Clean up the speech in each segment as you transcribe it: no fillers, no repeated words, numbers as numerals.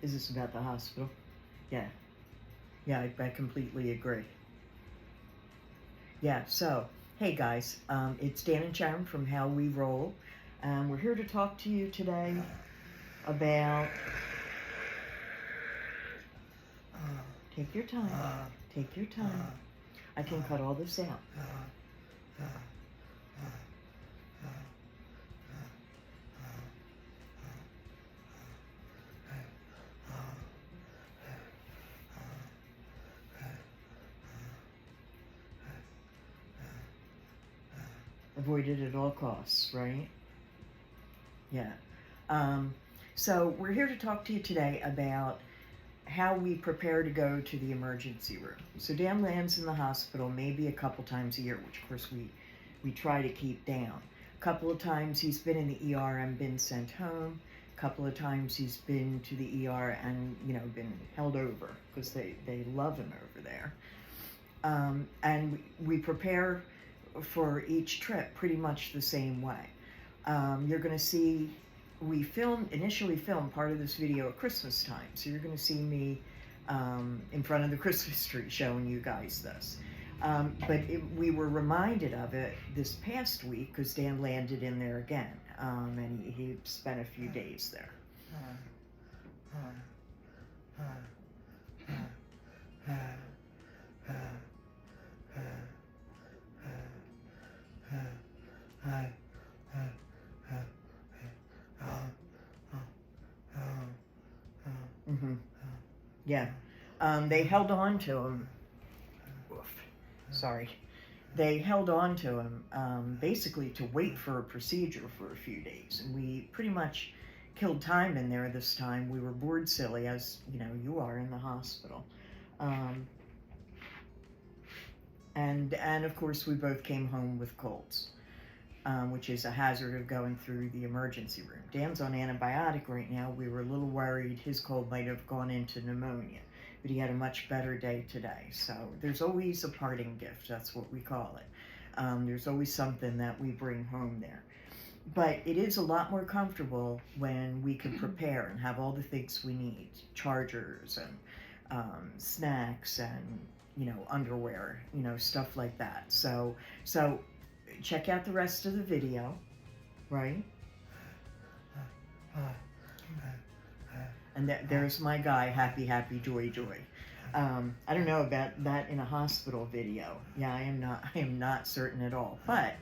Is this about the hospital? Yeah. Yeah, I completely agree. Yeah, so, hey guys, it's Dan and Sharon from How We Roll. We're here to talk to you today about... Take your time. Take your time. I can cut all this out. Avoid it at all costs, right? Yeah. So we're here to talk to you today about how we prepare to go to the emergency room. So Dan lands in the hospital maybe a couple times a year, which of course we try to keep down. A couple of times he's been in the ER and been sent home. A couple of times he's been to the ER and, been held over because they love him over there. And we prepare for each trip pretty much the same way. You're going to see, we initially filmed part of this video at Christmas time, so you're going to see me in front of the Christmas tree showing you guys this. But we were reminded of it this past week because Dan landed in there again, and he spent a few days there. Yeah. They held on to him. Oof. Sorry. They held on to him basically to wait for a procedure for a few days. And we pretty much killed time in there this time. We were bored silly, as you are in the hospital. And of course we both came home with colds, which is a hazard of going through the emergency room. Dan's on antibiotic right now. We were a little worried his cold might have gone into pneumonia, but he had a much better day today. So there's always a parting gift, that's what we call it. There's always something that we bring home there. But it is a lot more comfortable when we can prepare and have all the things we need, chargers and snacks and underwear, stuff like that. So check out the rest of the video, right? And there's my guy, happy, happy, joy, joy. I don't know about that in a hospital video. Yeah, I am not certain at all. But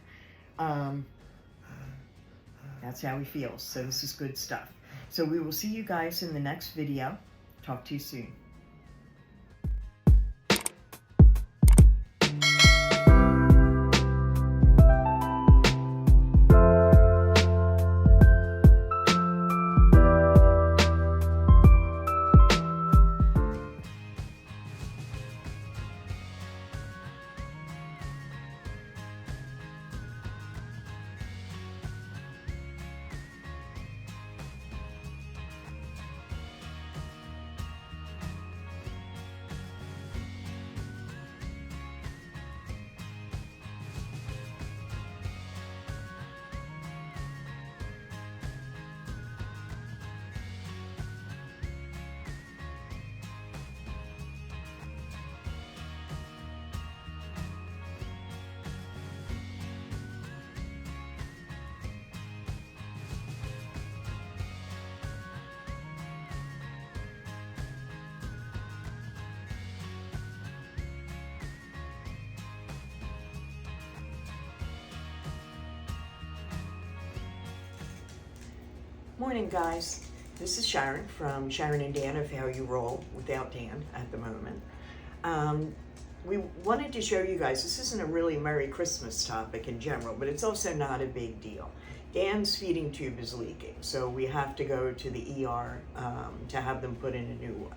that's how he feels. So this is good stuff. So we will see you guys in the next video. Talk to you soon. Morning, guys. This is Sharon from Sharon and Dan of How You Roll, without Dan at the moment. We wanted to show you guys, this isn't a really Merry Christmas topic in general, but it's also not a big deal. Dan's feeding tube is leaking, so we have to go to the ER to have them put in a new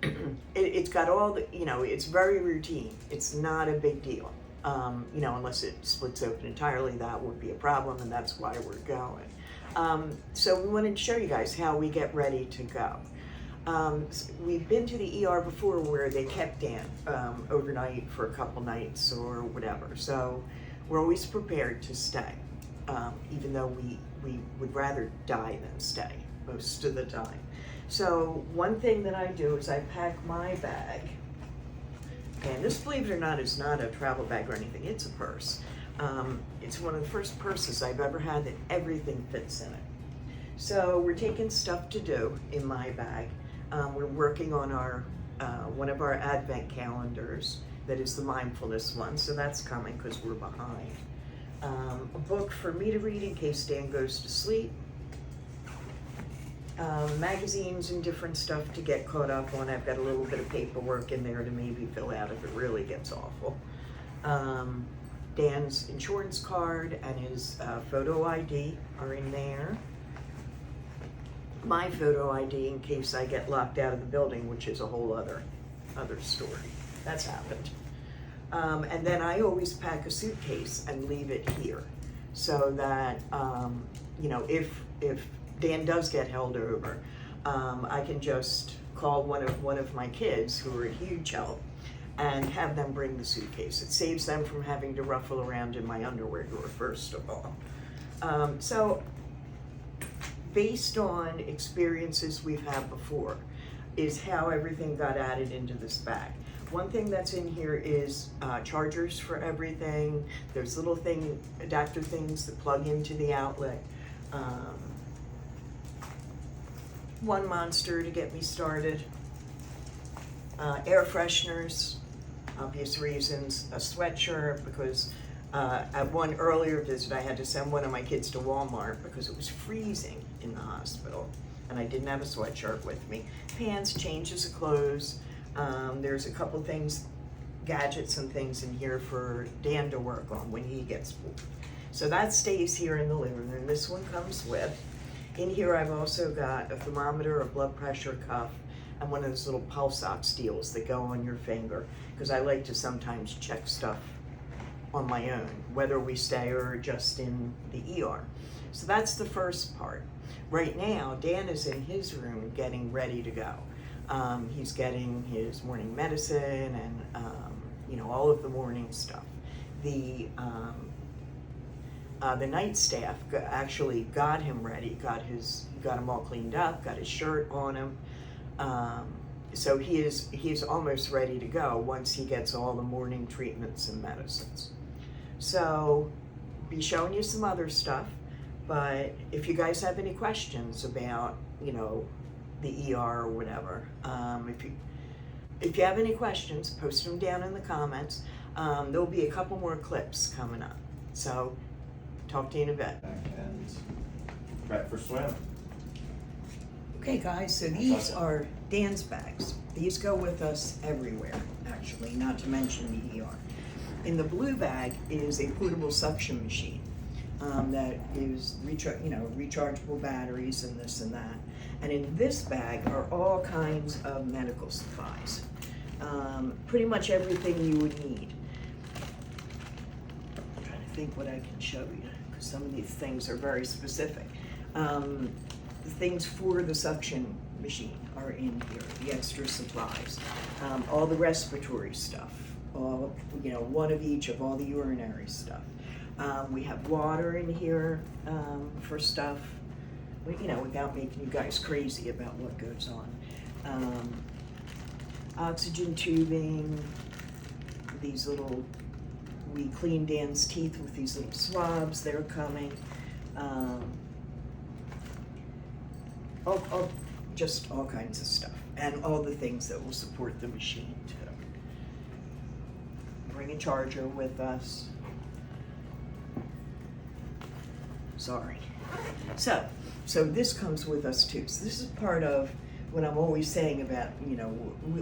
one. It's got all the, it's very routine. It's not a big deal. Unless it splits open entirely, that would be a problem, and that's why we're going. So we wanted to show you guys how we get ready to go. We've been to the ER before where they kept Dan overnight for a couple nights or whatever. So we're always prepared to stay, even though we would rather die than stay most of the time. So one thing that I do is I pack my bag. And this, believe it or not, is not a travel bag or anything. It's a purse. It's one of the first purses I've ever had that everything fits in it. So we're taking stuff to do in my bag. We're working on our one of our advent calendars that is the mindfulness one, so that's coming because we're behind. A book for me to read in case Dan goes to sleep. Magazines and different stuff to get caught up on. I've got a little bit of paperwork in there to maybe fill out if it really gets awful. Dan's insurance card and his photo ID are in there. My photo ID in case I get locked out of the building, which is a whole other story. That's happened. And then I always pack a suitcase and leave it here so that, you know, if Dan does get held over, I can just call one of my kids who are a huge help and have them bring the suitcase. It saves them from having to ruffle around in my underwear drawer, first of all. So based on experiences we've had before is how everything got added into this bag. One thing that's in here is chargers for everything. There's little adapter things that plug into the outlet. One Monster to get me started. Air fresheners, obvious reasons. A sweatshirt because at one earlier visit I had to send one of my kids to Walmart because it was freezing in the hospital and I didn't have a sweatshirt with me. Pants, changes of clothes. There's a couple things, gadgets and things in here for Dan to work on when he gets bored. So that stays here in the living room. This one comes with. In here I've also got a thermometer, a blood pressure cuff, and one of those little pulse ox deals that go on your finger because I like to sometimes check stuff on my own, whether we stay or just in the ER. So that's the first part. Right now, Dan is in his room getting ready to go. He's getting his morning medicine and you know, all of the morning stuff. The night staff actually got him ready, got him all cleaned up, got his shirt on him. So he is almost ready to go once he gets all the morning treatments and medicines. So be showing you some other stuff, but if you guys have any questions about, you know, the ER or whatever, if you have any questions, post them down in the comments. There'll be a couple more clips coming up. So talk to you in a bit. And prep for swim. Okay guys, so these are Dan's bags. These go with us everywhere, actually, not to mention the ER. In the blue bag is a portable suction machine that is rechargeable batteries and this and that. And in this bag are all kinds of medical supplies. Pretty much everything you would need. I'm trying to think what I can show you, because some of these things are very specific. The things for the suction machine are in here, the extra supplies. All the respiratory stuff, all, you know, one of each of all the urinary stuff. We have water in here for stuff, you know, without making you guys crazy about what goes on. Oxygen tubing, these little, we clean Dan's teeth with these little swabs, they're coming. Just all kinds of stuff, and all the things that will support the machine too. Bring a charger with us. Sorry. So this comes with us too. So this is part of what I'm always saying about, you know,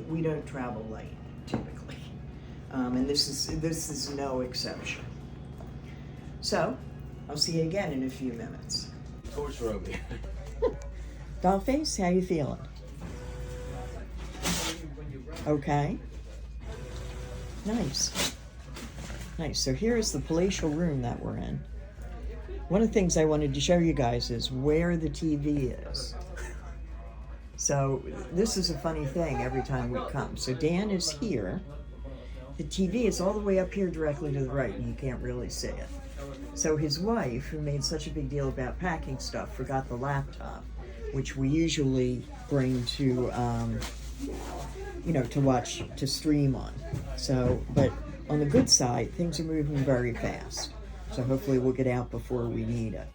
we don't travel light typically, and this is no exception. So I'll see you again in a few minutes. Coach Roby. Dollface, how you feeling? Okay. Nice. Nice. So here is the palatial room that we're in. One of the things I wanted to show you guys is where the TV is. So this is a funny thing every time we come. So Dan is here. The TV is all the way up here directly to the right and you can't really see it. So his wife, who made such a big deal about packing stuff, forgot the laptop. which we usually bring to, to watch, to stream on. So, but on the good side, things are moving very fast. So hopefully we'll get out before we need it.